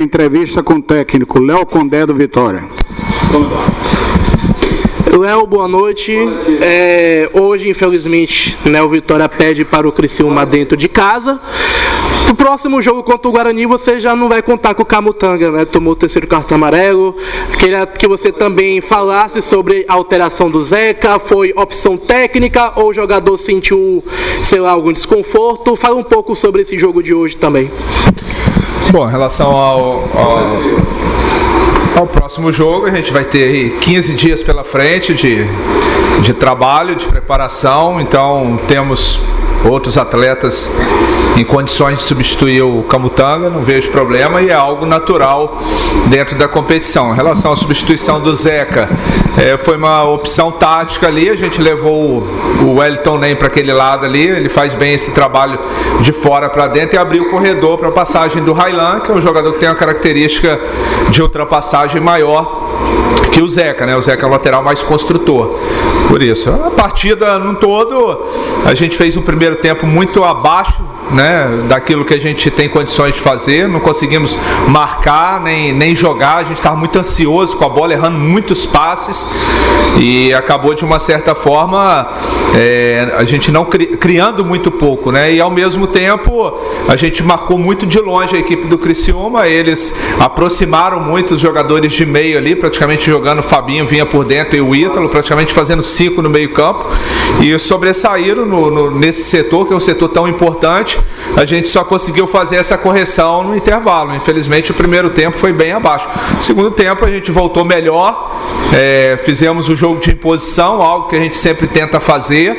Entrevista com o técnico Léo Condé do Vitória. Léo, boa noite. Hoje, infelizmente, o Vitória perde para o Criciúma dentro de casa. No próximo jogo contra o Guarani, você já não vai contar com o Camutanga, tomou o terceiro cartão amarelo. Queria que você também falasse sobre a alteração do Zeca. Foi opção técnica ou o jogador sentiu, algum desconforto? Fala um pouco sobre esse jogo de hoje também. Bom, em relação ao próximo jogo, a gente vai ter 15 dias pela frente de trabalho, de preparação, então temos outros atletas em condições de substituir o Camutanga, não vejo problema, e é algo natural dentro da competição. Em relação à substituição do Zeca, foi uma opção tática ali, a gente levou o Wellington Nem para aquele lado ali, ele faz bem esse trabalho de fora para dentro e abriu o corredor para a passagem do Railan, que é um jogador que tem uma característica de ultrapassagem maior que o Zeca, O Zeca é o lateral mais construtor. Por isso, a partida no todo, a gente fez um primeiro tempo muito abaixo, daquilo que a gente tem condições de fazer, não conseguimos marcar, nem jogar, a gente estava muito ansioso com a bola, errando muitos passes e acabou de uma certa forma a gente não criando muito pouco, e ao mesmo tempo a gente marcou muito de longe a equipe do Criciúma, eles aproximaram muito os jogadores de meio ali, praticamente jogando, o Fabinho vinha por dentro e o Ítalo, praticamente fazendo 5 no meio campo, e sobressaíram nesse setor, que é um setor tão importante. A gente só conseguiu fazer essa correção no intervalo. Infelizmente o primeiro tempo foi bem abaixo. No segundo tempo a gente voltou melhor, fizemos o jogo de imposição, algo que a gente sempre tenta fazer.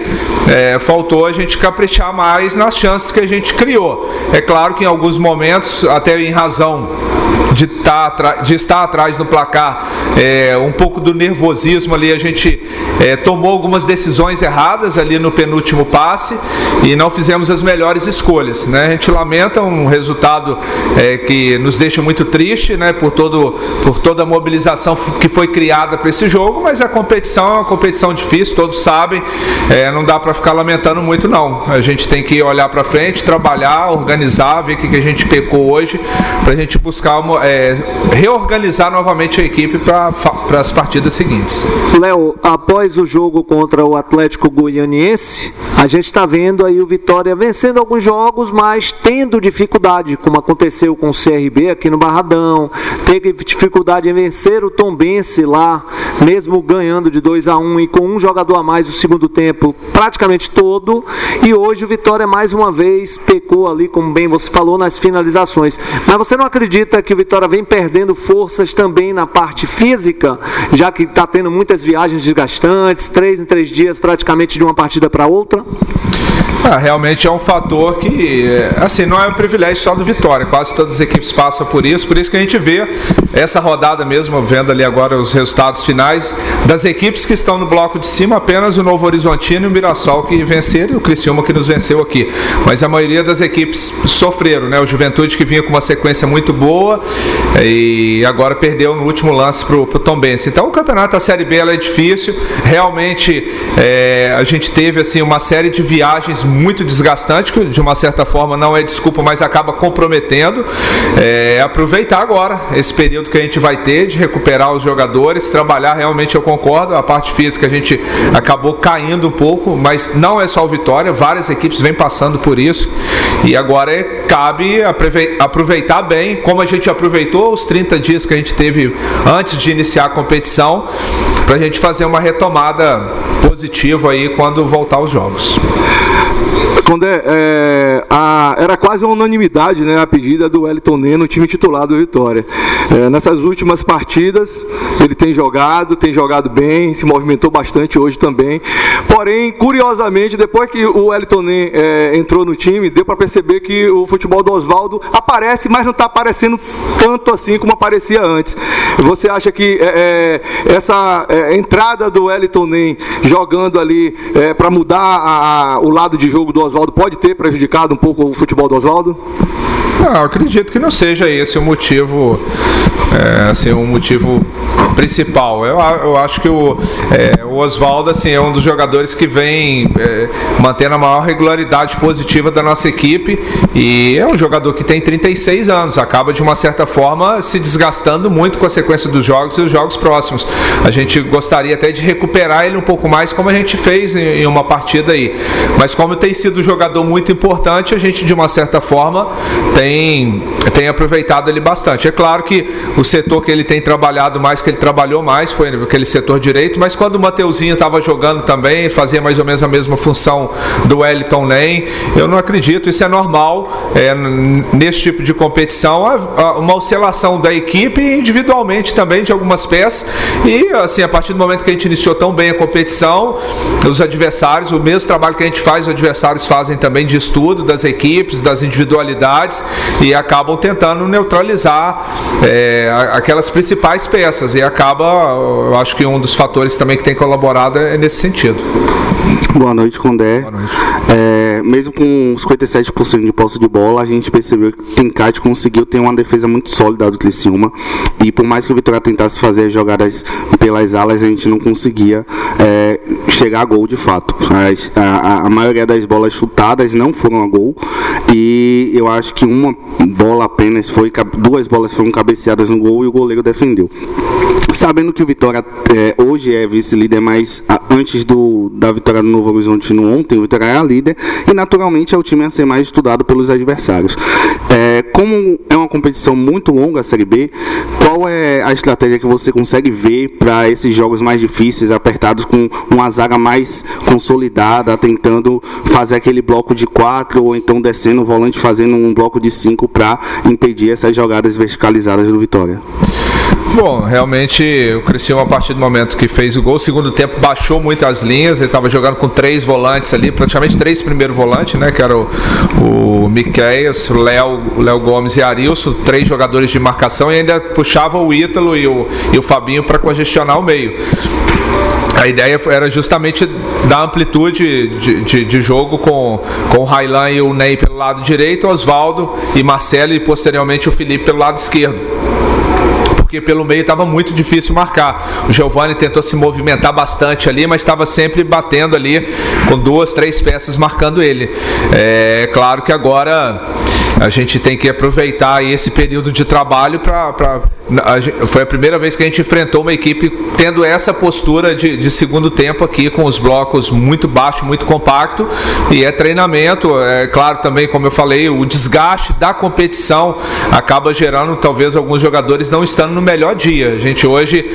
Faltou a gente caprichar mais nas chances que a gente criou. É claro que em alguns momentos, até em razão de estar atrás no placar, um pouco do nervosismo ali, a gente tomou algumas decisões erradas ali no penúltimo passe e não fizemos as melhores escolhas, A gente lamenta um resultado que nos deixa muito triste, por toda a mobilização que foi criada para esse jogo, mas a competição é uma competição difícil, todos sabem, não dá para ficar lamentando muito não. A gente tem que olhar para frente, trabalhar, organizar, ver o que a gente pecou hoje, para a gente buscar reorganizar novamente a equipe para as partidas seguintes. Léo, após o jogo contra o Atlético Goianiense, a gente está vendo aí o Vitória vencendo alguns jogos, mas tendo dificuldade, como aconteceu com o CRB aqui no Barradão, teve dificuldade em vencer o Tombense lá, mesmo ganhando de 2-1 e com um jogador a mais no segundo tempo praticamente todo, e hoje o Vitória mais uma vez pecou ali, como bem você falou, nas finalizações. Mas você não acredita que o Vitória vem perdendo forças também na parte física, já que está tendo muitas viagens desgastantes, 3 em 3 dias praticamente de uma partida para outra? Realmente é um fator que, não é um privilégio só do Vitória, quase todas as equipes passam por isso que a gente vê essa rodada mesmo, vendo ali agora os resultados finais das equipes que estão no bloco de cima, apenas o Novo Horizontino e o Mirassol que venceram e o Criciúma que nos venceu aqui, mas a maioria das equipes sofreram, O Juventude que vinha com uma sequência muito boa e agora perdeu no último lance pro Tombense. Então o campeonato da Série B ela é difícil, realmente a gente teve uma série de viagens muito desgastante, que de uma certa forma não é desculpa, mas acaba comprometendo. Aproveitar agora esse período que a gente vai ter de recuperar os jogadores, trabalhar, realmente eu concordo, a parte física a gente acabou caindo um pouco, mas não é só o Vitória, várias equipes vêm passando por isso, e agora cabe aproveitar bem, como a gente aproveitou os 30 dias que a gente teve antes de iniciar a competição, para a gente fazer uma retomada positiva aí quando voltar os jogos. Condé, era quase uma unanimidade, a pedida do Wellington Nem no time titular do Vitória. Nessas últimas partidas, ele tem jogado bem, se movimentou bastante hoje também. Porém, curiosamente, depois que o Wellington Nem entrou no time, deu para perceber que o futebol do Oswaldo aparece, mas não está aparecendo tanto assim como aparecia antes. Você acha que essa entrada do Wellington Nem jogando ali para mudar o lado de jogo do Oswaldo pode ter prejudicado um pouco o futebol do Oswaldo? Não, acredito que não seja esse o motivo, um motivo principal. Eu acho que o Osvaldo assim, é um dos jogadores que vem mantendo a maior regularidade positiva da nossa equipe, e é um jogador que tem 36 anos, acaba de uma certa forma se desgastando muito com a sequência dos jogos e os jogos próximos. A gente gostaria até de recuperar ele um pouco mais, como a gente fez em uma partida aí, mas como tem sido um jogador muito importante, a gente de uma certa forma tem aproveitado ele bastante. É claro que o setor que ele tem trabalhado mais, que ele trabalhou mais, foi aquele setor direito, mas quando o Mateuzinho estava jogando também, fazia mais ou menos a mesma função do Wellington Nem. Eu não acredito, isso é normal nesse tipo de competição, uma oscilação da equipe e individualmente também de algumas peças, e assim, a partir do momento que a gente iniciou tão bem a competição, os adversários, o mesmo trabalho que a gente faz, os adversários fazem também de estudo das equipes, das individualidades, e acabam tentando neutralizar aquelas principais peças, e eu acho que um dos fatores também que tem colaborado é nesse sentido. Boa noite, Condé. Boa noite. Mesmo com 57% de posse de bola, a gente percebeu que o Tencate conseguiu ter uma defesa muito sólida do Criciúma, e por mais que o Vitória tentasse fazer as jogadas pelas alas, a gente não conseguia chegar a gol de fato. A maioria das bolas chutadas não foram a gol, e eu acho que uma bola apenas duas bolas foram cabeceadas no gol e o goleiro defendeu. Sabendo que o Vitória hoje é vice-líder, mas antes da vitória do Novo Horizontino ontem, o Vitória é a líder, e naturalmente é o time a ser mais estudado pelos adversários. Como é uma competição muito longa a Série B, qual é a estratégia que você consegue ver para esses jogos mais difíceis, apertados, com uma zaga mais consolidada, tentando fazer aquele bloco de 4, ou então descendo o volante fazendo um bloco de 5 para impedir essas jogadas verticalizadas do Vitória? Bom, realmente o Criciúma, a partir do momento que fez o gol, o segundo tempo baixou muito as linhas, ele estava jogando com 3 volantes ali, praticamente 3 primeiros volantes, né, que era o Miqueias, o Léo Gomes e Arilson, 3 jogadores de marcação, e ainda puxava o Ítalo e o Fabinho para congestionar o meio. A ideia era justamente dar amplitude de jogo com o Railan e o Ney pelo lado direito, Osvaldo e Marcelo, e posteriormente o Felipe pelo lado esquerdo, porque pelo meio estava muito difícil marcar. O Giovani tentou se movimentar bastante ali, mas estava sempre batendo ali com 2, 3 peças marcando ele. É claro que agora a gente tem que aproveitar esse período de trabalho foi a primeira vez que a gente enfrentou uma equipe tendo essa postura de segundo tempo aqui, com os blocos muito baixos, muito compacto, e treinamento. É claro também, como eu falei, o desgaste da competição acaba gerando talvez alguns jogadores não estando no melhor dia. A gente hoje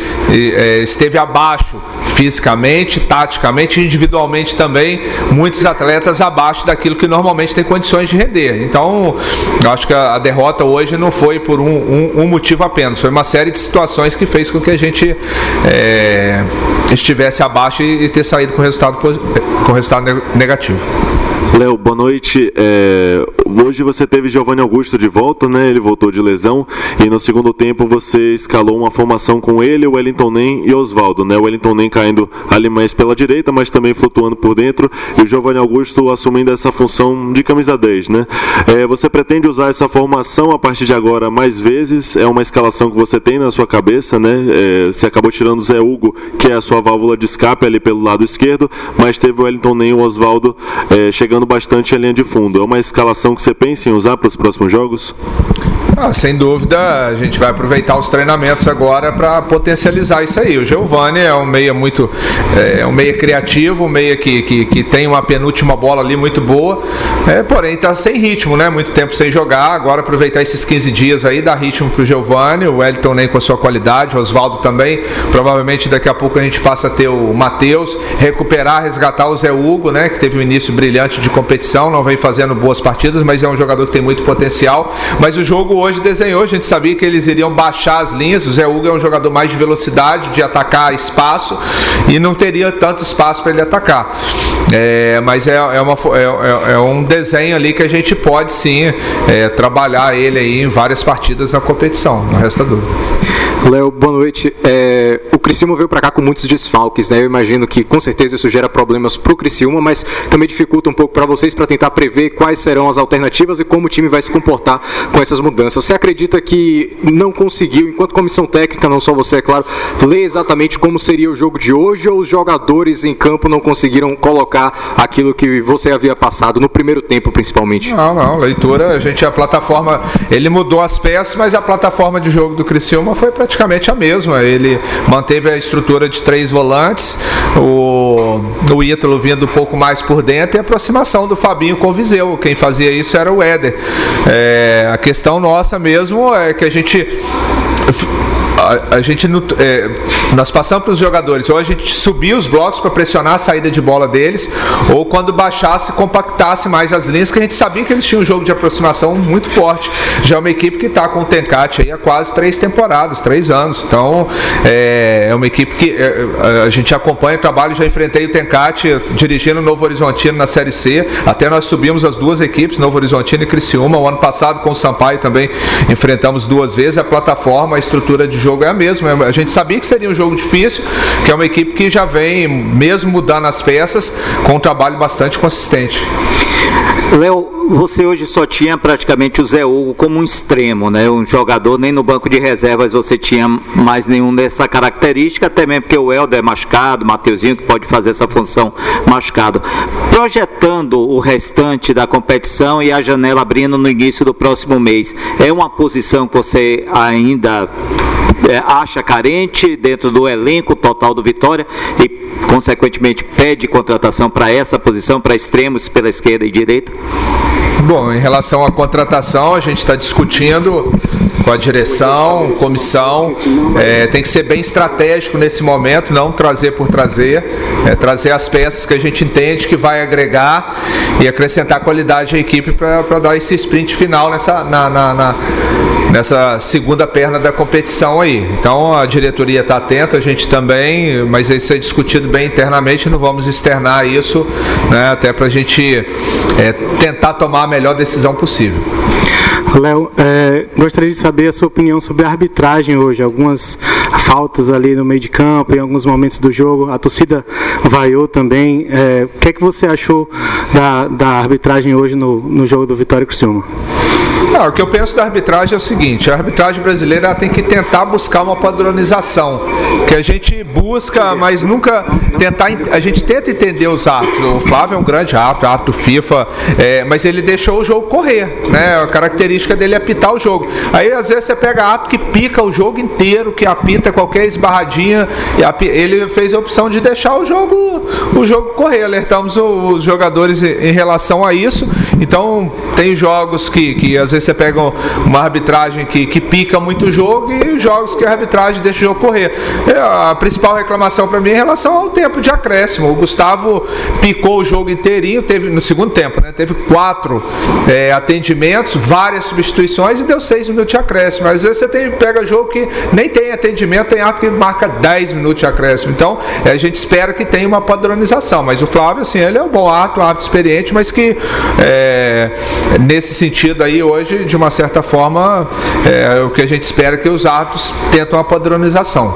esteve abaixo fisicamente, taticamente, individualmente também, muitos atletas abaixo daquilo que normalmente tem condições de render. Então, eu acho que a derrota hoje não foi por um motivo apenas, foi uma série de situações que fez com que a gente estivesse abaixo e ter saído com resultado negativo. Léo, boa noite. Hoje você teve Giovanni Augusto de volta, né? Ele voltou de lesão, e no segundo tempo você escalou uma formação com ele, o Wellington Nem e Osvaldo, né? O Wellington Nem caindo ali mais pela direita, mas também flutuando por dentro, e o Giovanni Augusto assumindo essa função de camisa 10, né? Você pretende usar essa formação a partir de agora mais vezes? É uma escalação que você tem na sua cabeça, né? Você acabou tirando o Zé Hugo, que é a sua válvula de escape ali pelo lado esquerdo, mas teve o Wellington Nem e o Osvaldo chegando bastante à linha de fundo. É uma escalação que você pensa em usar para os próximos jogos? Sem dúvida, a gente vai aproveitar os treinamentos agora para potencializar isso aí. O Giovani é um meia muito um meia criativo, um meia que tem uma penúltima bola ali muito boa, porém está sem ritmo, né? Muito tempo sem jogar. Agora aproveitar esses 15 dias aí, dar ritmo para o Giovani, o Wellington Nem com a sua qualidade, o Osvaldo também. Provavelmente daqui a pouco a gente passa a ter o Matheus, resgatar o Zé Hugo, né? Que teve um início brilhante de competição, não vem fazendo boas partidas, mas é um jogador que tem muito potencial. Mas o jogo hoje desenhou, a gente sabia que eles iriam baixar as linhas. O Zé Hugo é um jogador mais de velocidade, de atacar espaço, e não teria tanto espaço para ele atacar. Mas é um desenho ali que a gente pode sim trabalhar ele aí em várias partidas na competição, não resta dúvida. Léo, boa noite. O Criciúma veio para cá com muitos desfalques, né? Eu imagino que com certeza isso gera problemas para o Criciúma, mas também dificulta um pouco para vocês para tentar prever quais serão as alternativas e como o time vai se comportar com essas mudanças. Você acredita que não conseguiu, enquanto comissão técnica, não só você, é claro, ler exatamente como seria o jogo de hoje, ou os jogadores em campo não conseguiram colocar aquilo que você havia passado no primeiro tempo, principalmente? Não, leitura, a plataforma, ele mudou as peças, mas a plataforma de jogo do Criciúma foi praticamente a mesma. Ele manteve a estrutura de 3 volantes, o Ítalo vindo um pouco mais por dentro e a aproximação do Fabinho com o Viseu. Quem fazia isso era o Éder. A questão nossa mesmo é que nós passamos para os jogadores, ou a gente subia os blocos para pressionar a saída de bola deles, ou quando baixasse, compactasse mais as linhas, que a gente sabia que eles tinham um jogo de aproximação muito forte. Já é uma equipe que está com o Tencate aí há quase 3 temporadas, 3 anos. Então é uma equipe que a gente acompanha o trabalho. Já enfrentei o Tencate dirigindo o Novo Horizontino na Série C, até nós subimos as 2 equipes, Novo Horizontino e Criciúma. O ano passado com o Sampaio também enfrentamos 2 vezes. A plataforma, a estrutura de jogo é a mesma. A gente sabia que seria um jogo difícil, que é uma equipe que já vem, mesmo mudando as peças, com um trabalho bastante consistente. Léo, você hoje só tinha praticamente o Zé Hugo como um extremo, né? Um jogador, nem no banco de reservas você tinha mais nenhum dessa característica, até mesmo porque o Helder é machucado, o Mateuzinho que pode fazer essa função machucado. Projetando o restante da competição e a janela abrindo no início do próximo mês, é uma posição que você ainda acha carente dentro do elenco total do Vitória e, consequentemente, pede contratação para essa posição, para extremos pela esquerda e direita? Bom, em relação à contratação, a gente está discutindo com a direção, comissão, tem que ser bem estratégico nesse momento, não trazer por trazer, trazer as peças que a gente entende que vai agregar e acrescentar qualidade à equipe para dar esse sprint final nessa segunda perna da competição aí. Então a diretoria está atenta, a gente também, mas isso é discutido bem internamente, não vamos externar isso, né, até para a gente tentar tomar a melhor decisão possível. Léo, gostaria de saber a sua opinião sobre a arbitragem hoje. Algumas faltas ali no meio de campo, em alguns momentos do jogo, a torcida vaiou também. O que é que você achou da arbitragem hoje no jogo do Vitória e Criciúma? O que eu penso da arbitragem é o seguinte: a arbitragem brasileira tem que tentar buscar uma padronização, que a gente busca, mas nunca a gente tenta entender os árbitros. O Flávio é um grande árbitro FIFA, mas ele deixou o jogo correr, né? A característica dele é apitar o jogo. Aí às vezes você pega árbitro que pica o jogo inteiro, que apita qualquer esbarradinha, e ele fez a opção de deixar o jogo correr. Alertamos os jogadores em relação a isso. Então tem jogos que às vezes você pega uma arbitragem que pica muito o jogo, e jogos que a arbitragem deixa o jogo correr. A principal reclamação para mim é em relação ao tempo de acréscimo. O Gustavo picou o jogo inteirinho, teve no segundo tempo, né? Teve 4 atendimentos, várias substituições e deu 6 minutos de acréscimo. Às vezes você pega jogo que nem tem atendimento, tem árbitro que marca 10 minutos de acréscimo. Então a gente espera que tenha uma padronização. Mas o Flávio, assim, ele é um bom árbitro experiente, mas que nesse sentido aí hoje, de uma certa forma, o que a gente espera é que os árbitros tentam a padronização.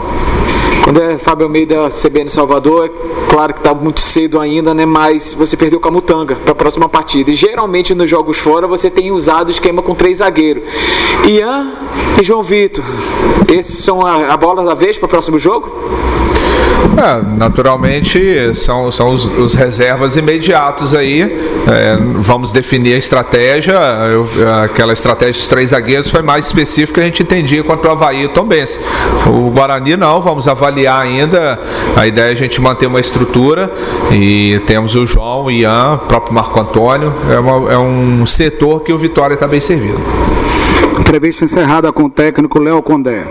Quando é Fábio Almeida, CBN Salvador, é claro que está muito cedo ainda, né? Mas você perdeu o Camutanga para a próxima partida. E geralmente nos jogos fora você tem usado o esquema com 3 zagueiros. Ian e João Vitor. Esses são a bola da vez para o próximo jogo? Naturalmente são os reservas imediatos aí. Vamos definir a estratégia. Aquela estratégia dos 3 zagueiros foi mais específica, a gente entendia contra o Avaí e o Tombense. O Guarani não, vamos avaliar ainda. A ideia é a gente manter uma estrutura, e temos o João, o Ian, o próprio Marco Antônio. É um setor que o Vitória está bem servido. Entrevista encerrada com o técnico Léo Condé.